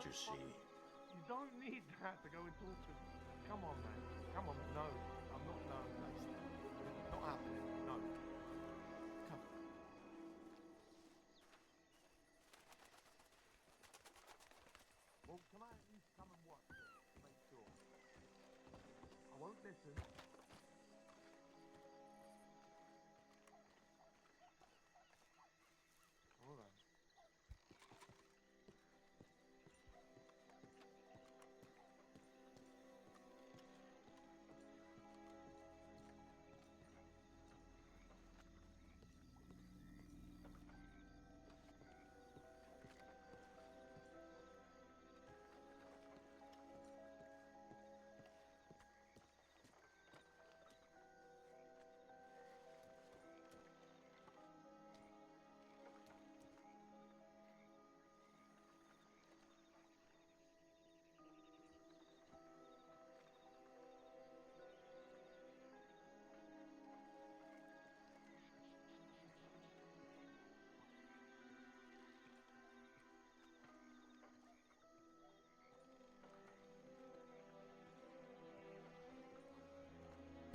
you see. You don't need that to go and talk to me. Come on, man. Come on. No, I'm not. No, that's not happening. No. Come. Well, can I at least come and watch it to make sure? I won't listen. All right.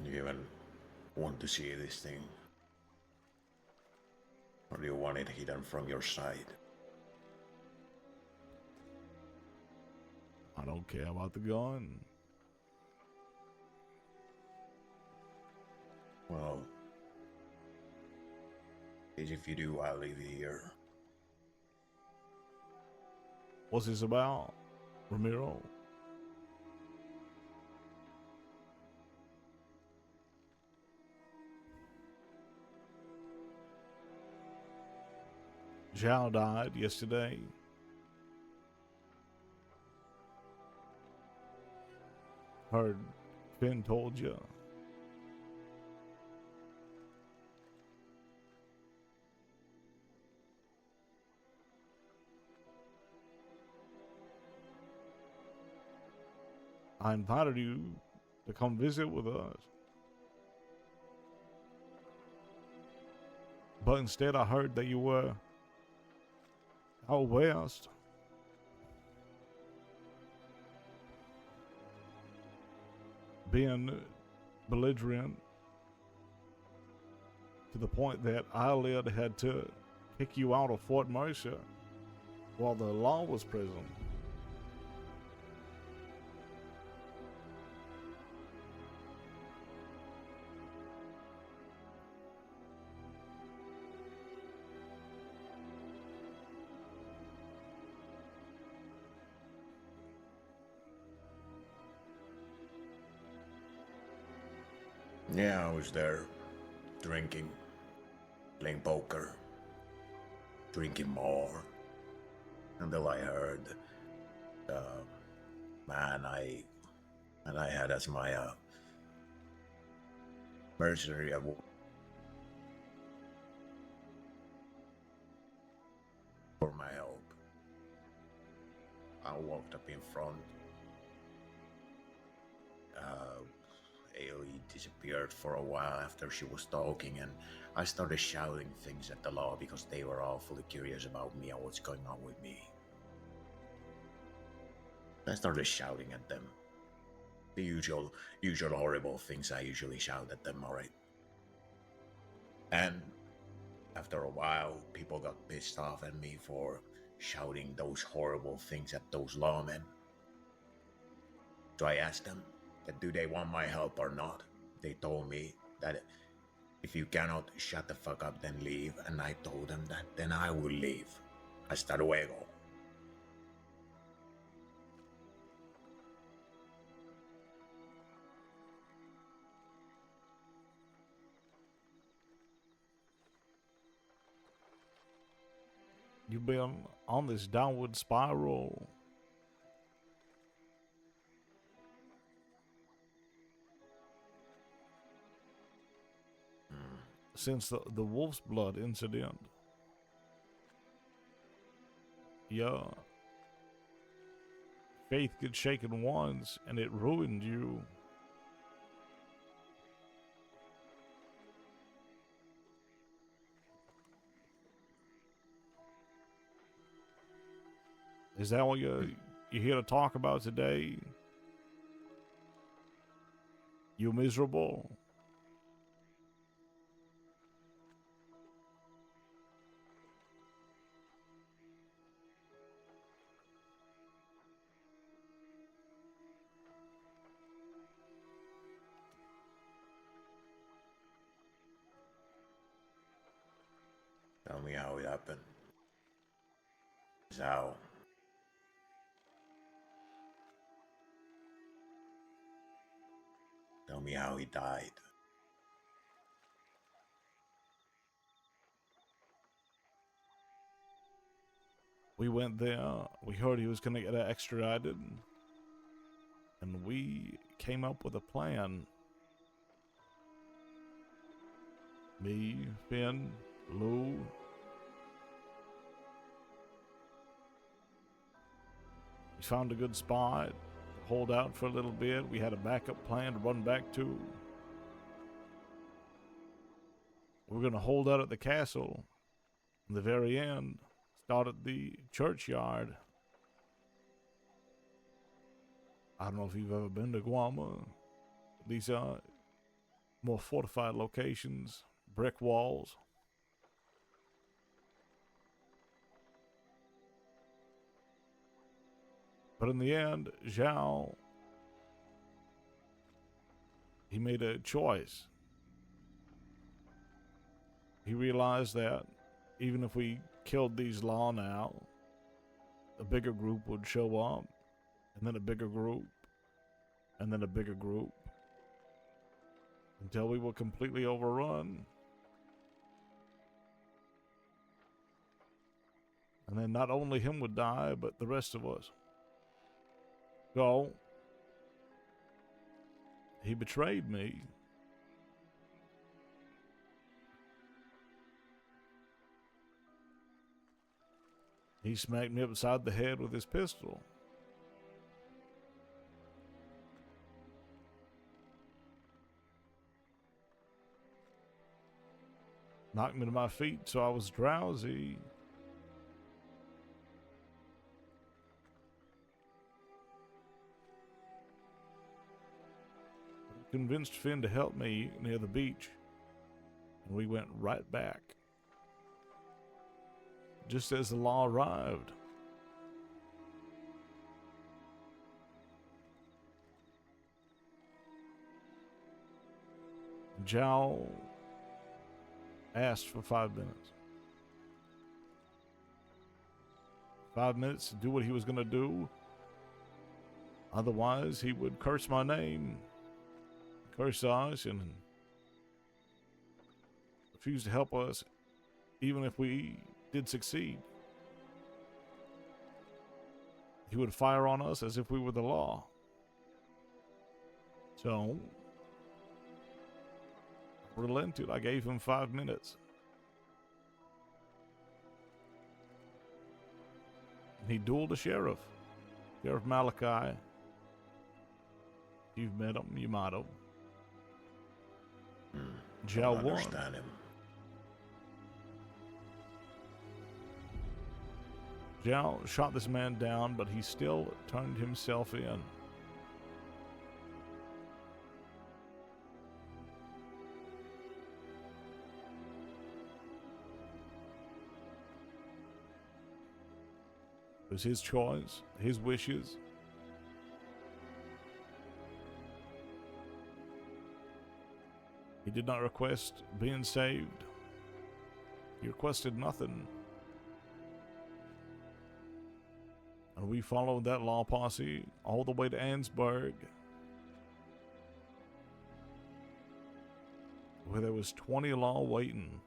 Do you even want to see this thing? Or do you want it hidden from your sight? I don't care about the gun. Well, if you do, I'll leave you here. What's this about, Ramiro? Zhao died yesterday. Heard Finn told you. I invited you to come visit with us. But instead I heard that you were out west. Being belligerent to the point that Eyelid had to kick you out of Fort Mercer while the law was present. Yeah, I was there, drinking, playing poker, drinking more, until I heard the man I had as my mercenary for my help. I walked up in front. Ailey disappeared for a while after she was talking, and I started shouting things at the law because they were awfully curious about me and what's going on with me. I started shouting at them. The usual horrible things I usually shout at them, alright? And after a while, people got pissed off at me for shouting those horrible things at those lawmen. So I asked them, do they want my help or not? They told me that if you cannot shut the fuck up, then leave. And I told them that then I will leave. Hasta luego. You've been on this downward spiral since the wolf's blood incident. Yeah. Faith gets shaken once and it ruined you. Is that what you're here to talk about today? You miserable? Tell me how it happened. How? Tell me how he died. We went there. We heard he was going to get extradited. And we came up with a plan. Me, Finn, Lou. We found a good spot. Hold out for a little bit. We had a backup plan to run back to. We were going to hold out at the castle. In the very end, start at the churchyard. I don't know if you've ever been to Guama. These are more fortified locations, brick walls. But in the end, Zhao, he made a choice. He realized that even if we killed these law now, a bigger group would show up, and then a bigger group, and then a bigger group, until we were completely overrun. And then not only him would die, but the rest of us. So, he betrayed me. He smacked me upside the head with his pistol. Knocked me to my feet so I was drowsy. Convinced Finn to help me near the beach, and we went right back. Just as the law arrived. Zhao asked for 5 minutes. 5 minutes to do what he was going to do. Otherwise, he would curse my name, curse us, and refuse to help us, even if we did succeed. He would fire on us as if we were the law. So, relented. I gave him 5 minutes. He dueled a sheriff. Sheriff Malachi. You've met him, you might have. Zhao won. Understand him. Zhao shot this man down, but he still turned himself in. It was his choice, his wishes. He did not request being saved. He requested nothing. And we followed that law posse all the way to Ansburg, where there was 20 law waiting.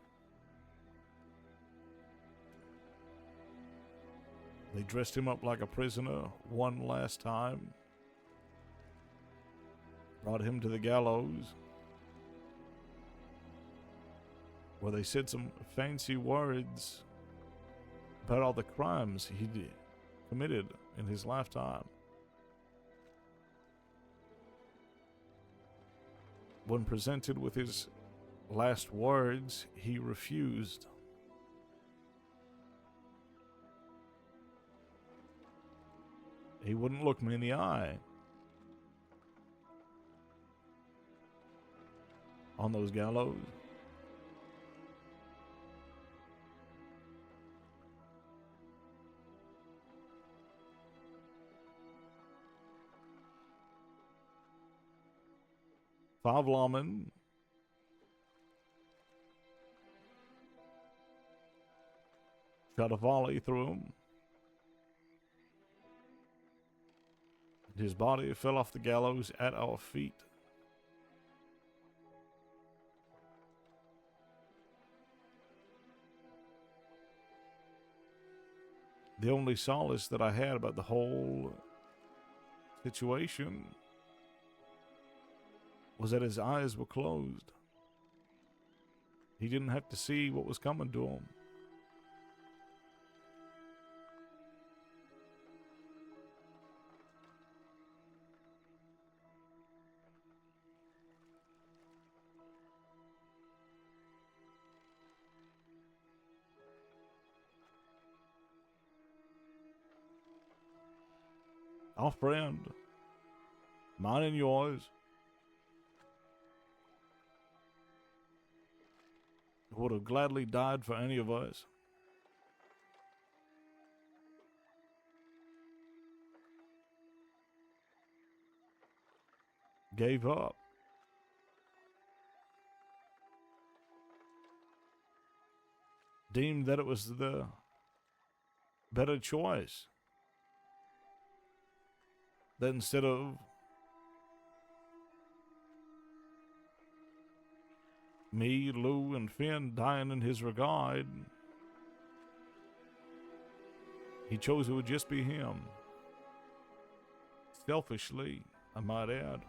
They dressed him up like a prisoner one last time, brought him to the gallows, where they said some fancy words about all the crimes he committed in his lifetime. When presented with his last words, he refused. He wouldn't look me in the eye. On those gallows. Five lawmen shot a volley through him. His body fell off the gallows at our feet. The only solace that I had about the whole situation was that his eyes were closed. He didn't have to see what was coming to him. Our friend, mine and yours, would have gladly died for any of us. Gave up. Deemed that it was the better choice. That instead of me, Lou, and Finn dying in his regard, he chose it would just be him. Selfishly, I might add.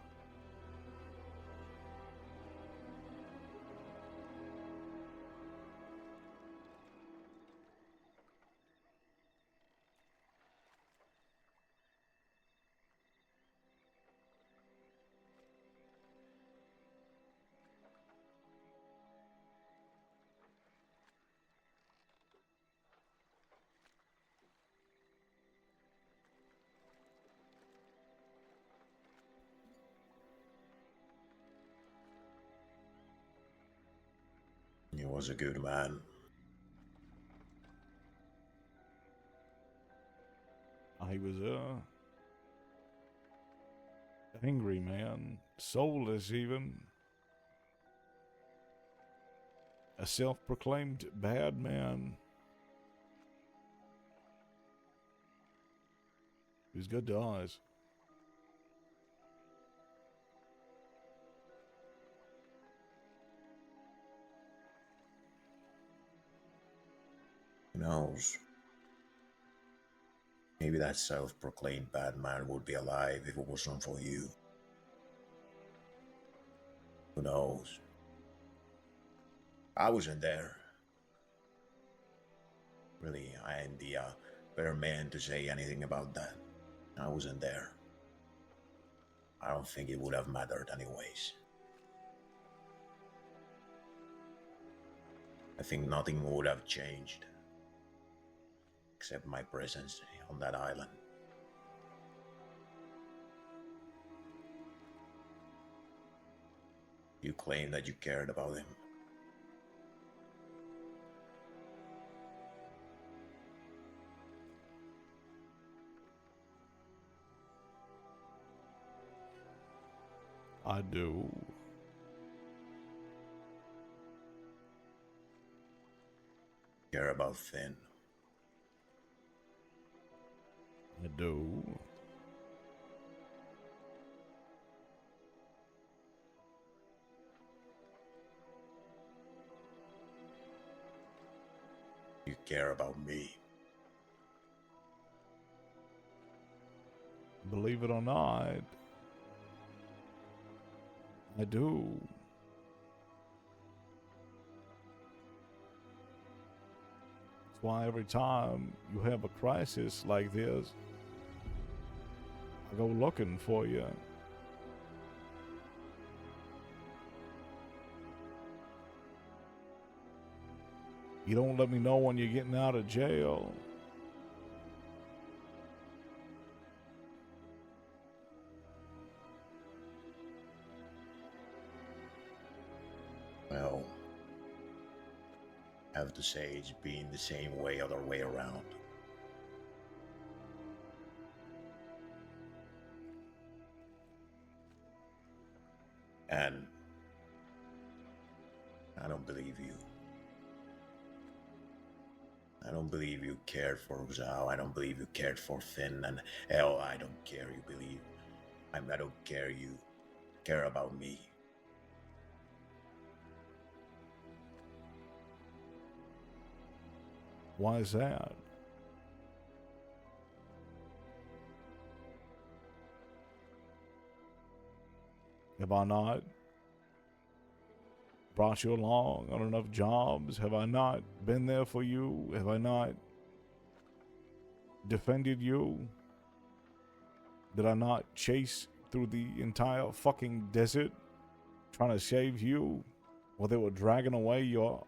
He was a good man. He was angry man, soulless even. A self-proclaimed bad man. He was good to us. Who knows? Maybe that self-proclaimed bad man would be alive if it wasn't for you. Who knows? I wasn't there. Really, I ain't the better man to say anything about that. I wasn't there. I don't think it would have mattered anyways. I think nothing would have changed except my presence on that island. You claim that you cared about him. I do. Care about Finn. I do. You care about me. Believe it or not, I do. That's why every time you have a crisis like this, I go looking for you. You don't let me know when you're getting out of jail. have to say it's been the same way other way around. And I don't believe you. I don't believe you cared for Zhao. I don't believe you cared for Finn. And hell, I don't care you believe. I don't care you care about me. Why is that? Have I not brought you along on enough jobs? Have I not been there for you? Have I not defended you? Did I not chase through the entire fucking desert trying to save you while they were dragging away your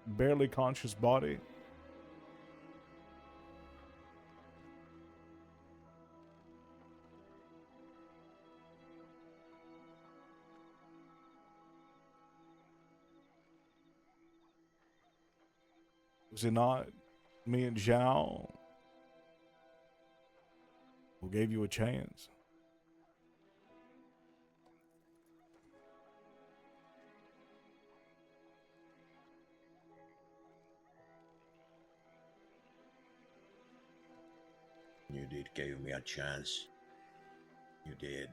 barely conscious body? Was it not me and Zhao who gave you a chance? You did give me a chance. You did.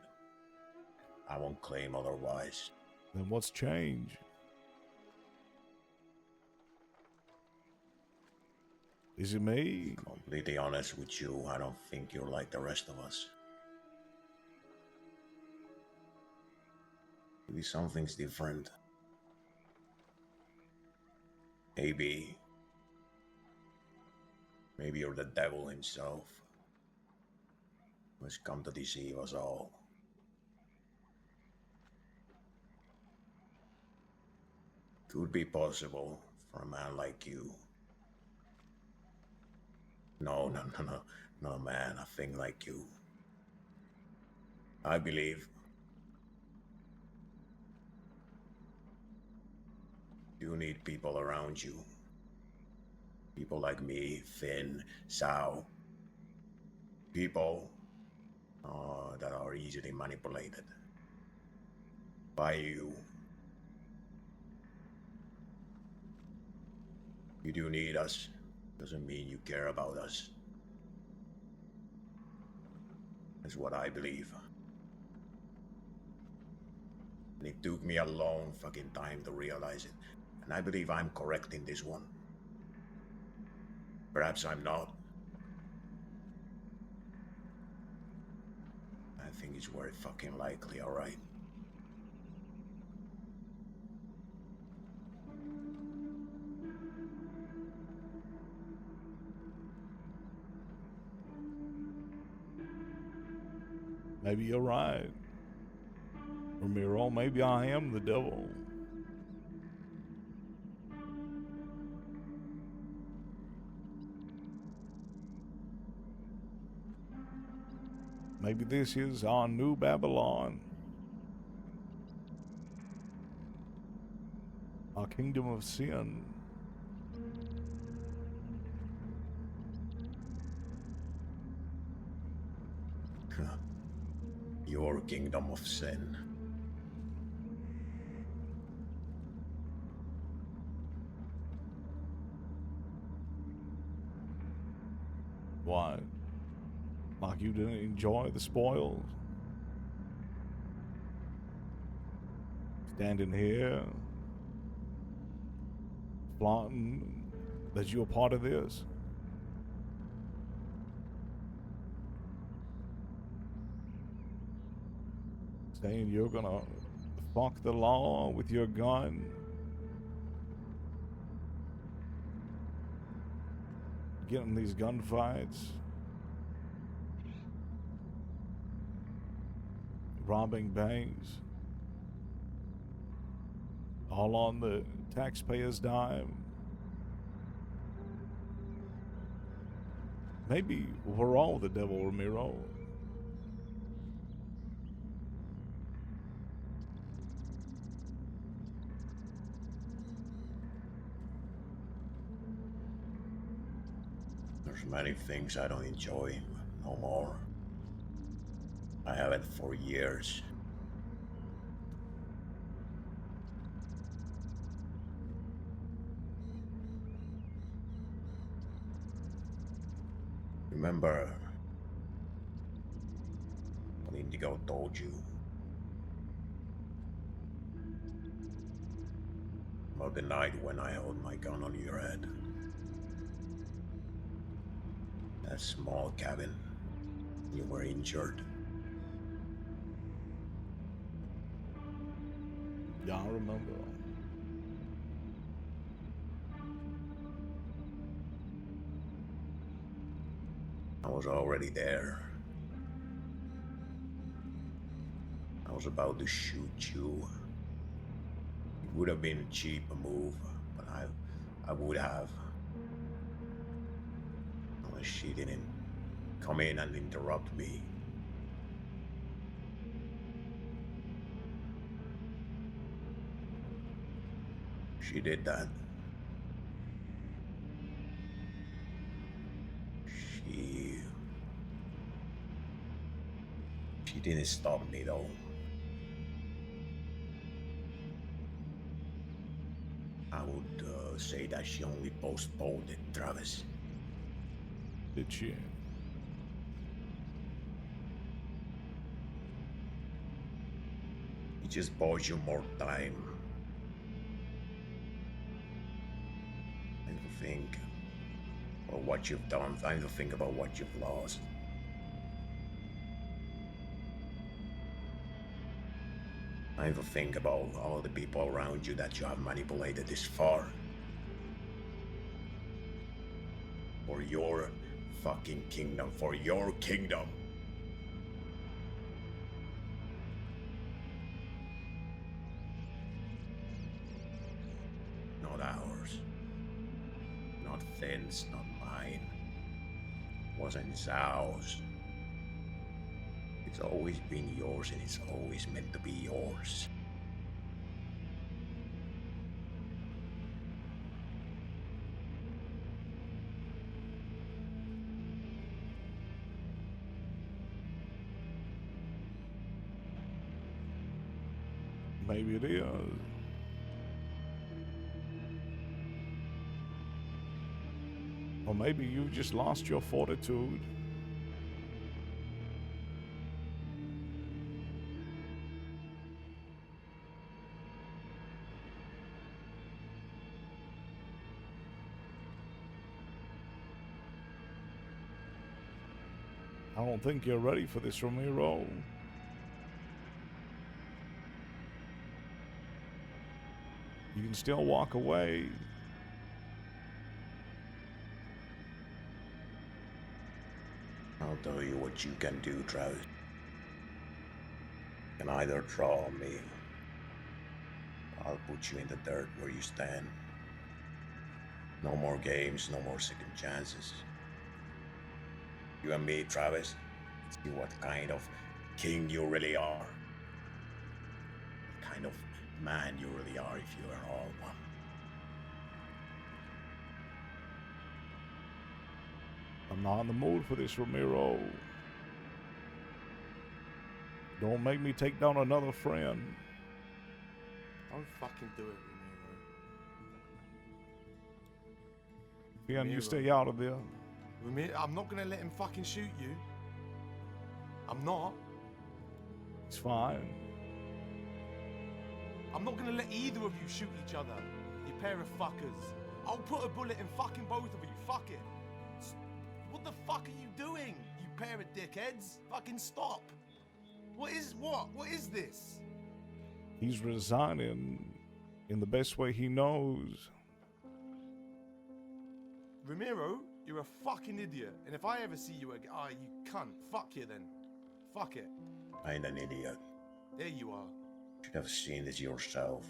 I won't claim otherwise. Then what's changed? Is it me? Completely honest with you, I don't think you're like the rest of us. Maybe something's different. Maybe you're the devil himself, who has come to deceive us all. Could be possible for a man like you. No, man, a thing like you. I believe you need people around you. People like me, Finn, Sao. People that are easily manipulated by you. You do need us. Doesn't mean you care about us. That's what I believe. And it took me a long fucking time to realize it. And I believe I'm correct in this one. Perhaps I'm not. I think it's very fucking likely, alright? Maybe you're right, Ramiro. Maybe I am the devil. Maybe this is our new Babylon. Our kingdom of sin. Your kingdom of sin. Why? Like you didn't enjoy the spoils? Standing here, flaunting that you're part of this? Saying you're gonna fuck the law with your gun? Getting these gunfights? Robbing banks? All on the taxpayer's dime? Maybe we're all the devil, Ramiro. There's many things I don't enjoy no more. I haven't for years. Remember what Indigo told you about the night when I held my gun on your head? That small cabin, you were injured. Yeah, I remember. I was already there. I was about to shoot you. It would have been a cheap move, but I would have. Unless she didn't come in and interrupt me. She did that. She didn't stop me though. I would say that she only postponed it, Travis. Did she? It just bought you more time. Time to think about what you've done. Time to think about what you've lost. Time to think about all the people around you that you have manipulated this far. For your fucking kingdom. For your kingdom. Not ours. Not Finn's, not mine. Wasn't Zhao's. It's always been yours and it's always meant to be yours. Maybe it is. Or maybe you just lost your fortitude. I don't think you're ready for this, Ramiro. You can still walk away. I'll tell you what you can do, Travis. You can either draw me, or I'll put you in the dirt where you stand. No more games, no more second chances. You and me, Travis, let's see what kind of king you really are. What kind of man you really are if you are all one. I'm not in the mood for this, Ramiro. Don't make me take down another friend. Don't fucking do it, Ramiro. Finn, you stay out of there. Ramiro, I'm not gonna let him fucking shoot you. I'm not. It's fine. I'm not gonna let either of you shoot each other, you pair of fuckers. I'll put a bullet in fucking both of you. Fuck it. What the fuck are you doing, you pair of dickheads? Fucking stop. What is this? He's resigning in the best way he knows. Ramiro, you're a fucking idiot. And if I ever see you again, you cunt. Fuck you then. Fuck it. I ain't an idiot. There you are. You should have seen this yourself.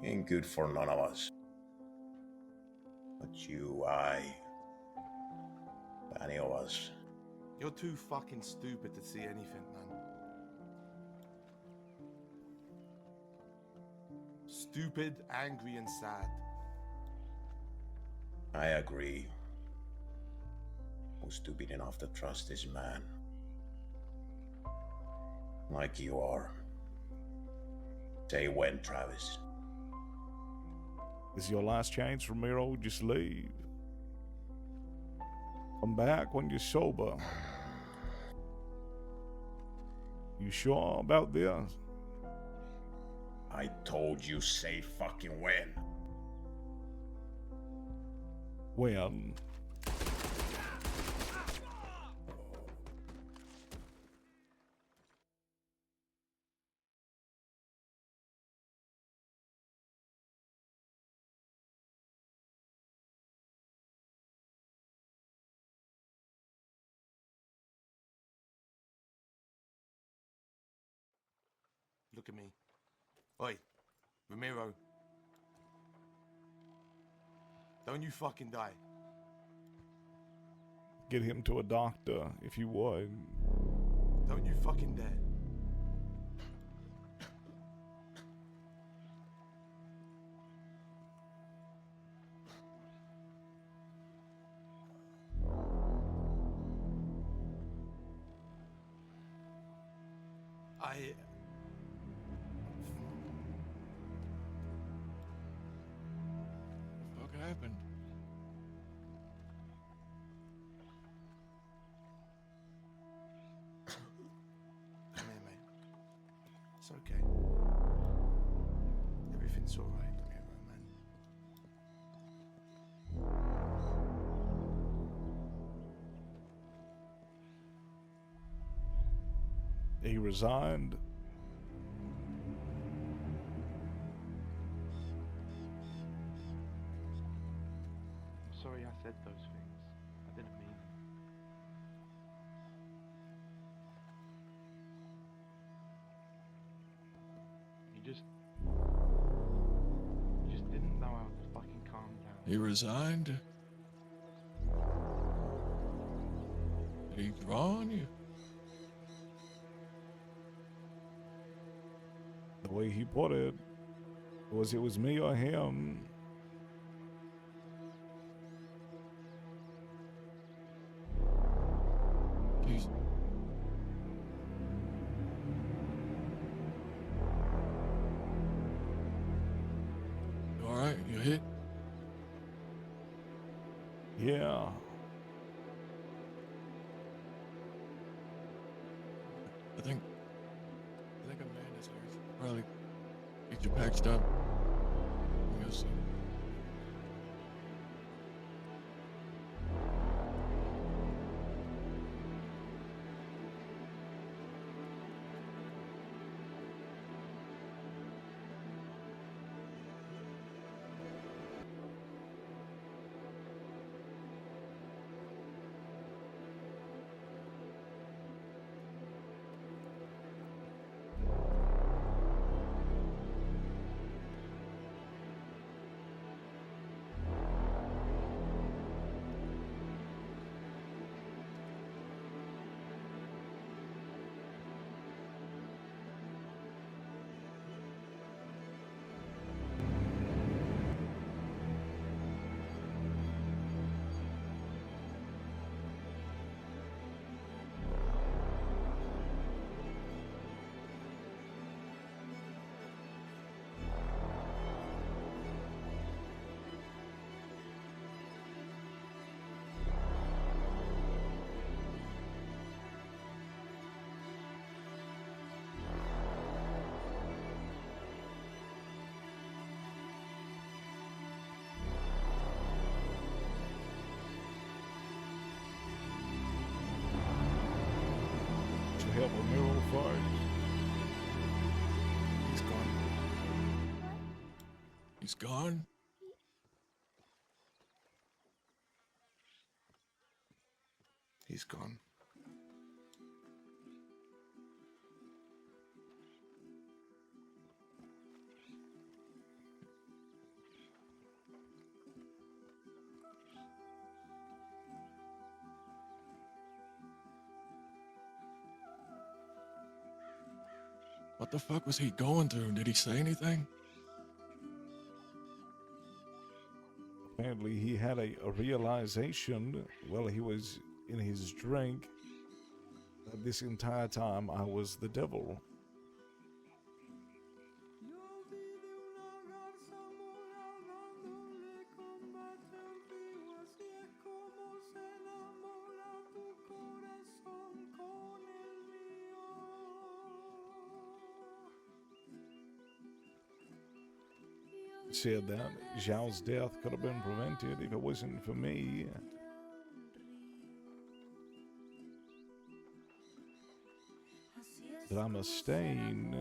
You ain't good for none of us. Not you, any of us. You're too fucking stupid to see anything, man. Stupid, angry, and sad. I agree. I was stupid enough to trust this man. Like you are. Say when, Travis. This is your last chance, Ramiro. Just leave. Come back when you're sober. You sure about this? I told you say fucking when. When? Look at me. Oi, Ramiro. Don't you fucking die. Get him to a doctor, if you would. Don't you fucking dare. What happened? Come here, mate. It's okay. Everything's all right, Ramiro, man. He resigned. I'm sorry I said those things. I didn't mean them. You just didn't know how to fucking calm down. He resigned? Did he draw on you? The way he put it was me or him. Jeez. You alright? You hit? Yeah. I think Amanda's here. Probably get you patched up. We'll see. To help Ramiro first. He's gone. He's gone? He's gone. What the fuck was he going through? Did he say anything? Apparently, he had a realization while he was in his drink that this entire time I was the devil. Said that Zhao's death could have been prevented if it wasn't for me. That I'm a stain.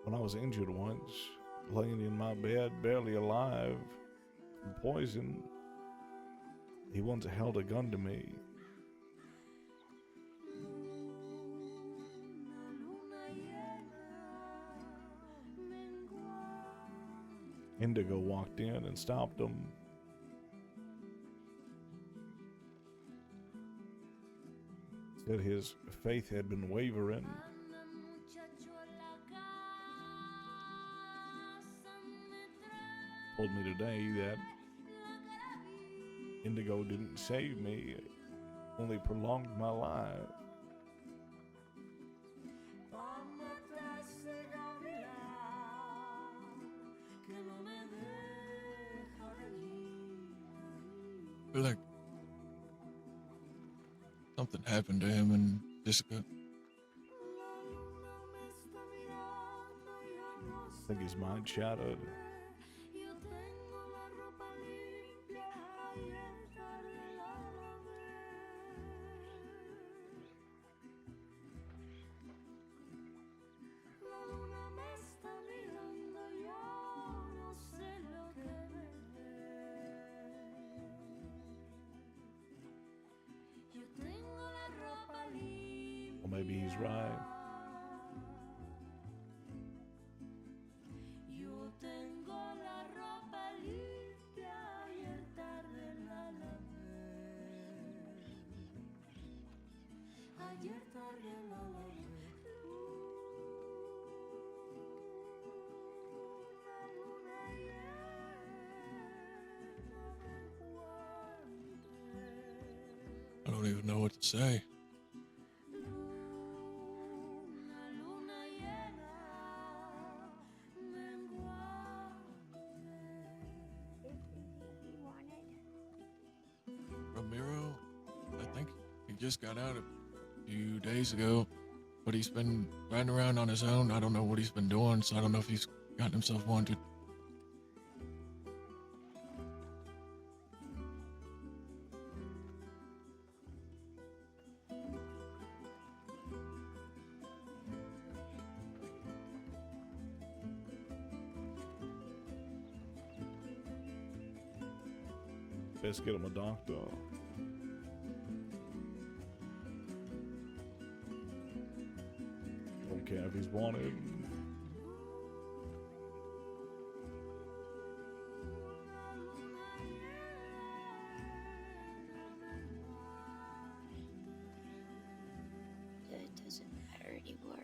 When I was injured once, laying in my bed, barely alive, from poison, he once held a gun to me. Indigo walked in and stopped him. Said his faith had been wavering. Told me today that Indigo didn't save me, only prolonged my life. I feel like something happened to him and Jessica. I think his mind shattered. Or maybe he's right. I don't even know what to say. Ramiro, I think he just got out a few days ago, but he's been riding around on his own. I don't know what he's been doing, so I don't know if he's gotten himself wanted. Best get him a doctor. Don't care if he's wanted. It doesn't matter anymore.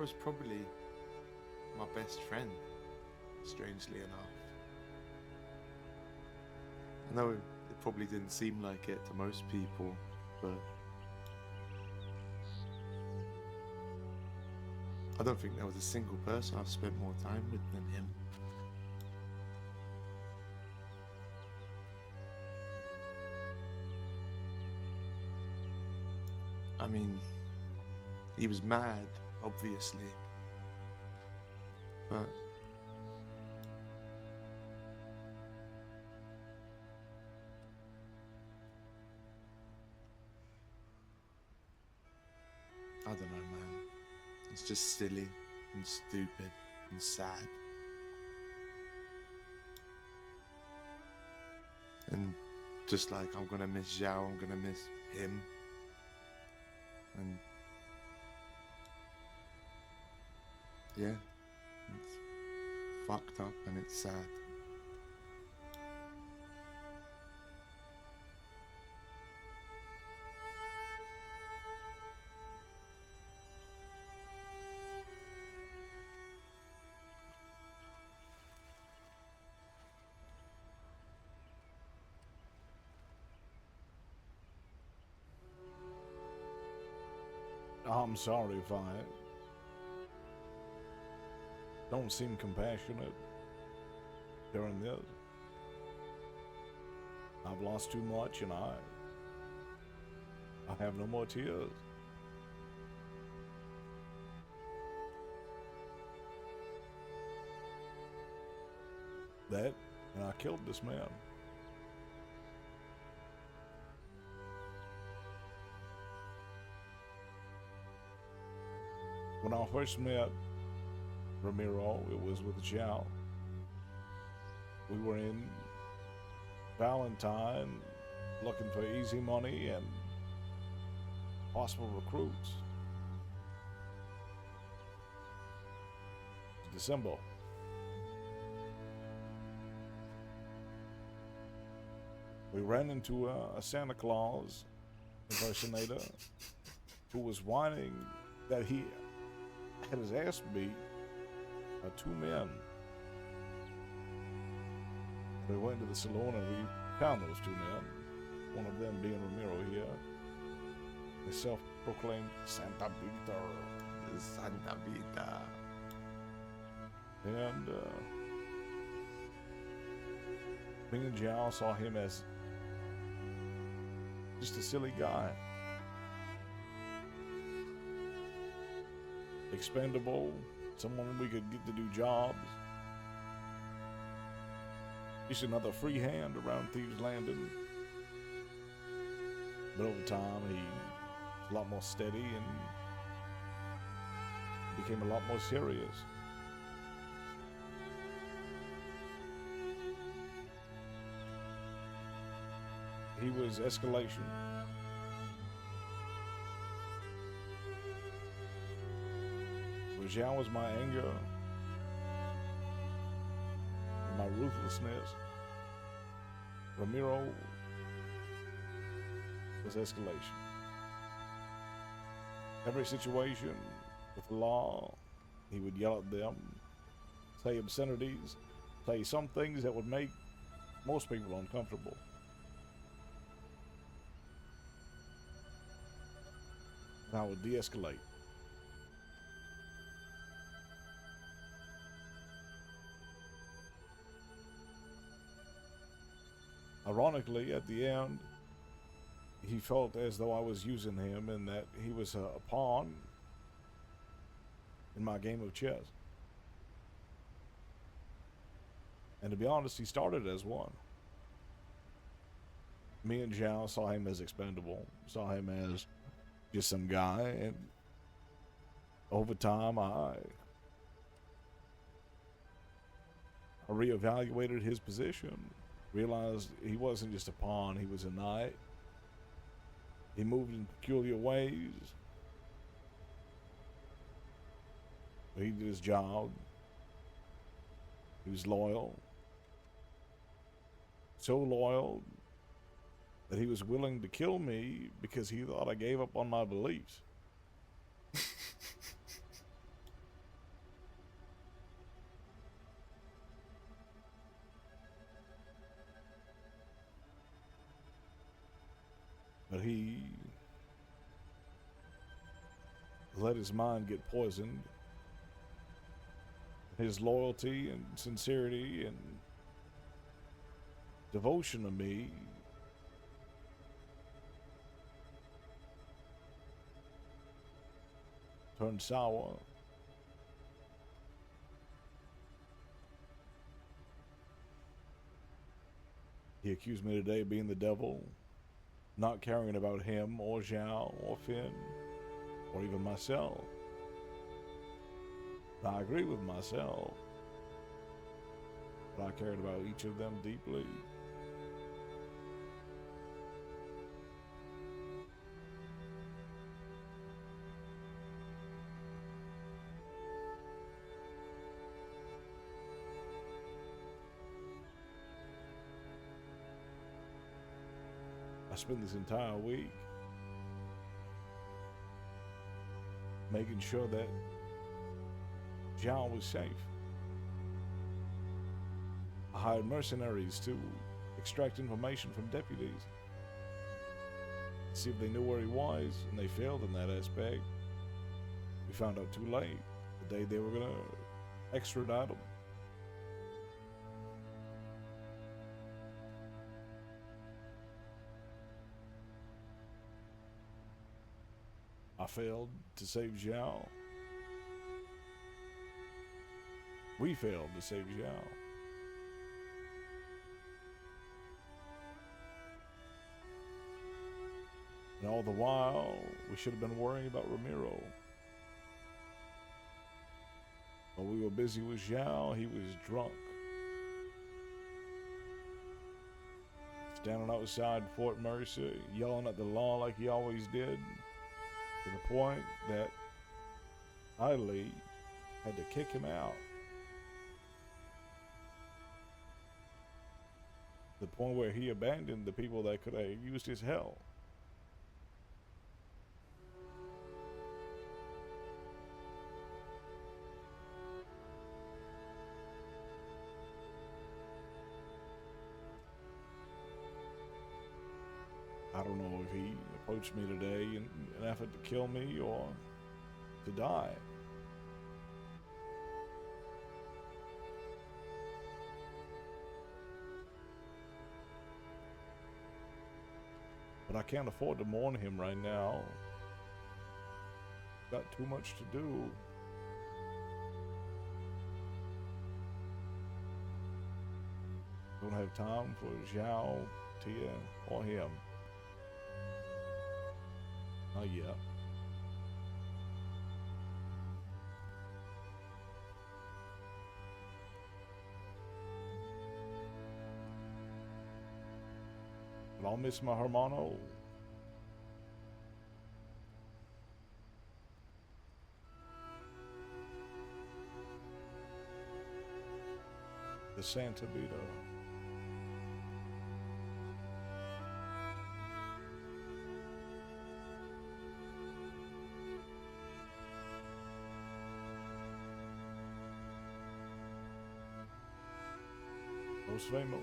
was probably my best friend, strangely enough. I know it probably didn't seem like it to most people, but I don't think there was a single person I've spent more time with than him. I mean, he was mad, obviously, but I don't know, man. It's just silly and stupid and sad. And just like I'm gonna miss Zhao, I'm gonna miss him. And yeah, it's fucked up and it's sad. I'm sorry if I don't seem compassionate during this. I've lost too much and I have no more tears. That, and I killed this man. When I first met Ramiro, it was with Zhao. We were in Valentine looking for easy money and possible recruits. December. We ran into a Santa Claus impersonator who was whining that he had his ass beat by two men. We went to the saloon and we found those two men, one of them being Ramiro here, the self-proclaimed Santa Victor. Santa Vita. And me and Zhao saw him as just a silly guy. Expendable, someone we could get to do jobs. Just another free hand around Thieves Landing. But over time, he was a lot more steady and became a lot more serious. He was escalation. Zhao was my anger, my ruthlessness. Ramiro was escalation. Every situation with the law, he would yell at them, say obscenities, say some things that would make most people uncomfortable. And I would de-escalate. Ironically, at the end, he felt as though I was using him and that he was a pawn in my game of chess. And to be honest, he started as one. Me and Zhao saw him as expendable, saw him as just some guy, and over time I reevaluated his position. Realized he wasn't just a pawn, he was a knight. He moved in peculiar ways. He did his job. He was loyal. So loyal that he was willing to kill me because he thought I gave up on my beliefs. let his mind get poisoned. His loyalty and sincerity and devotion to me turned sour. He accused me today of being the devil, not caring about him or Zhao or Finn or even myself. I agree with myself, but I cared about each of them deeply. I spent this entire week making sure that Zhao was safe. I hired mercenaries to extract information from deputies, see if they knew where he was, and they failed in that aspect. We found out too late, the day they were gonna extradite him. I failed to save Zhao. We failed to save Zhao. And all the while, we should have been worrying about Ramiro. While we were busy with Zhao, he was drunk. Standing outside Fort Mercer, yelling at the law like he always did, to the point that I had to kick him out. The point where he abandoned the people that could have used his help. I don't know if he approached me today in an effort to kill me or to die. But I can't afford to mourn him right now. Got too much to do. Don't have time for Zhao, Tia, or him. Not yet. But I'll miss my hermano. The Santa Vita. Los Vemos.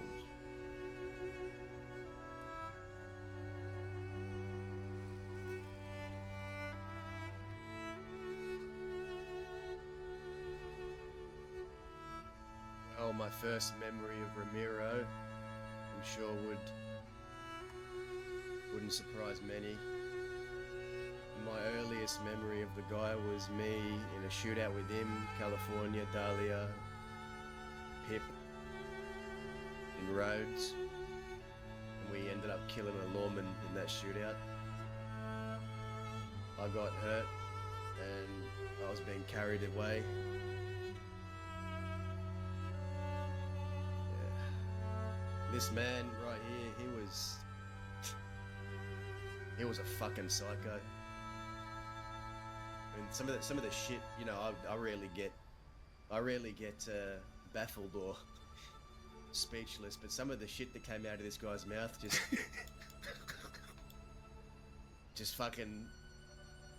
Well, my first memory of Ramiro, I'm sure wouldn't surprise many. My earliest memory of the guy was me in a shootout with him, California, Dahlia, Pip, in Rhodes, and we ended up killing a lawman in that shootout. I got hurt and I was being carried away. Yeah. This man right here, he was a fucking psycho. And some of the shit, you know, I rarely get baffled or speechless, but some of the shit that came out of this guy's mouth just fucking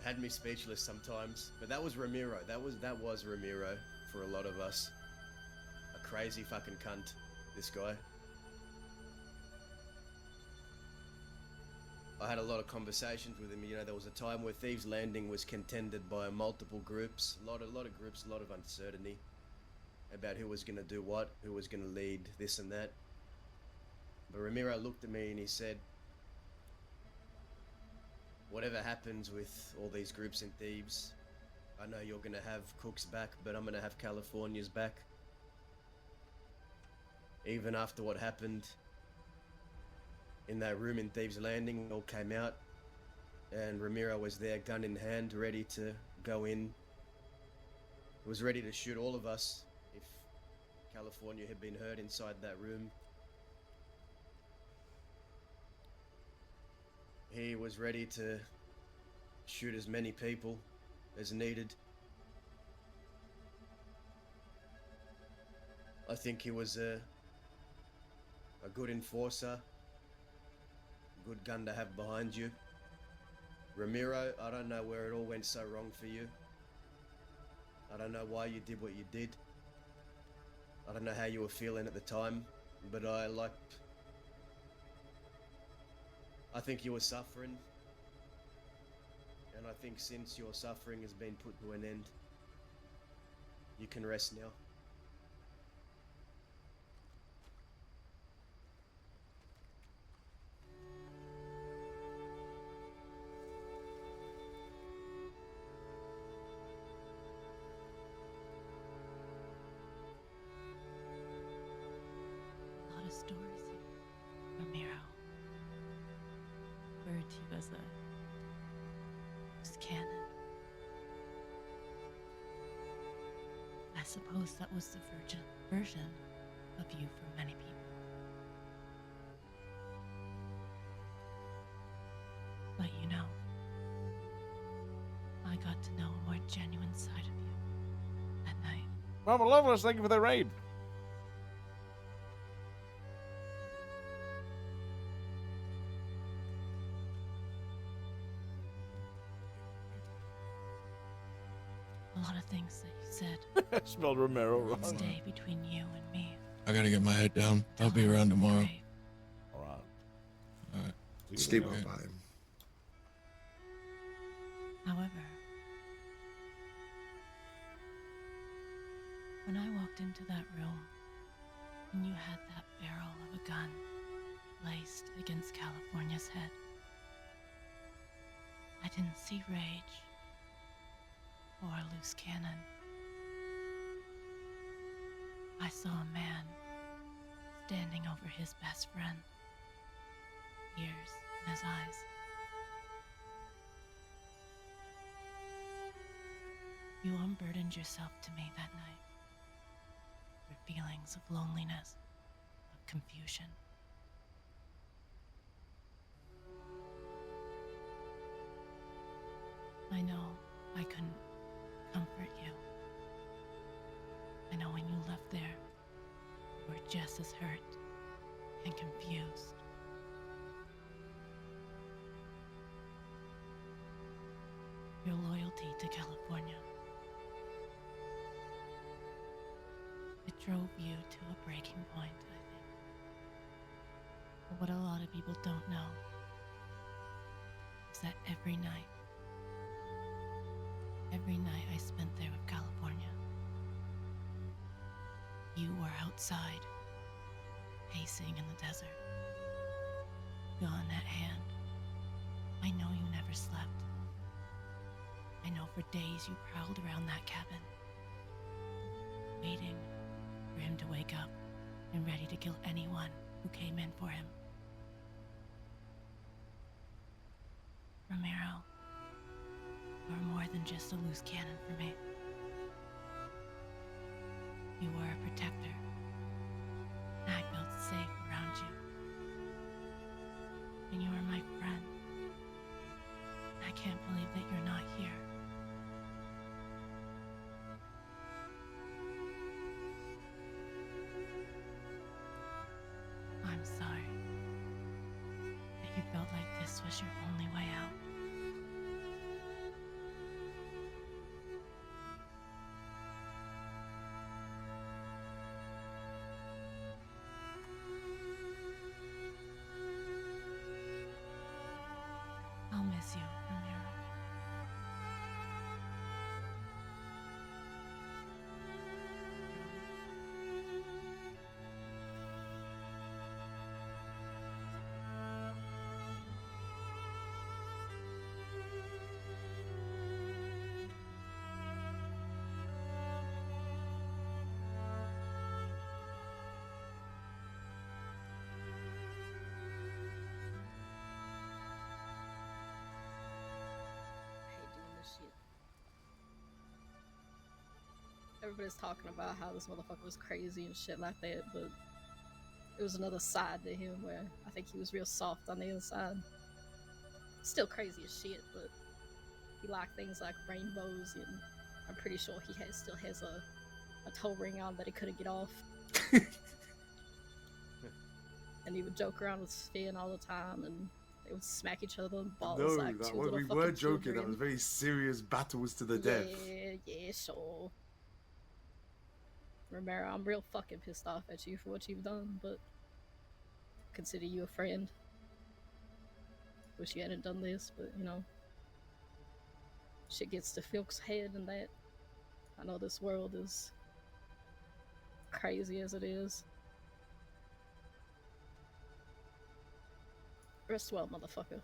had me speechless sometimes. But that was Ramiro. That was Ramiro for a lot of us. A crazy fucking cunt, this guy. I had a lot of conversations with him. You know, there was a time where Thieves Landing was contended by multiple groups, a lot of groups, a lot of uncertainty about who was going to do what, who was going to lead this and that. But Ramiro looked at me and he said, whatever happens with all these groups in Thebes, I know you're going to have Cook's back, but I'm going to have California's back. Even after what happened in that room in Thieves Landing, we all came out and Ramiro was there, gun in hand, ready to go in. He was ready to shoot all of us if California had been hurt inside that room. He was ready to shoot as many people as needed. I think he was a good enforcer, good gun to have behind you. Ramiro, I don't know where it all went so wrong for you. I don't know why you did what you did. I don't know how you were feeling at the time, but I think you were suffering. And I think since your suffering has been put to an end, you can rest now. A lot of stories here, Ramiro. Referred to you as a loose cannon. I suppose that was the version of you for many people. But you know, I got to know a more genuine side of you that night. Mama Lovelace, thank you for the raid. A lot of things that you said I spelled Romero wrong. stay between you and me. I gotta get my head down. I'll be around tomorrow. Great. All right. All right. Sleep Okay. on by him. However, when I walked into that room and you had that barrel of a gun placed against California's head, I didn't see rage or a loose cannon. I saw a man standing over his best friend, tears in his eyes. You unburdened yourself to me that night. Your feelings of loneliness, of confusion. I know I couldn't comfort you. I know when you left there, you were just as hurt and confused. Your loyalty to California, it drove you to a breaking point, I think. But what a lot of people don't know is that every night I spent there with California, you were outside, pacing in the desert, gun at hand. I know you never slept. I know for days you prowled around that cabin, waiting for him to wake up and ready to kill anyone who came in for him. Ramiro, you were more than just a loose cannon for me. You were a protector, and I felt safe around you. And you were my friend. I can't believe that you're not here. I'm sorry that you felt like this was your only way out. everybody's talking about how this motherfucker was crazy and shit like that, but it was another side to him where I think he was real soft on the inside. Still crazy as shit, but he liked things like rainbows, and I'm pretty sure he still has a toe ring on that he couldn't get off. And he would joke around with Finn all the time, and they would smack each other in the balls No, like that two was, little we fucking were joking. children. That was very serious battles to the death. Yeah, sure. Ramiro, I'm real fucking pissed off at you for what you've done, but consider you a friend. Wish you hadn't done this, but you know, shit gets to Phil's head and that. I know this world is crazy as it is. Rest well, motherfucker.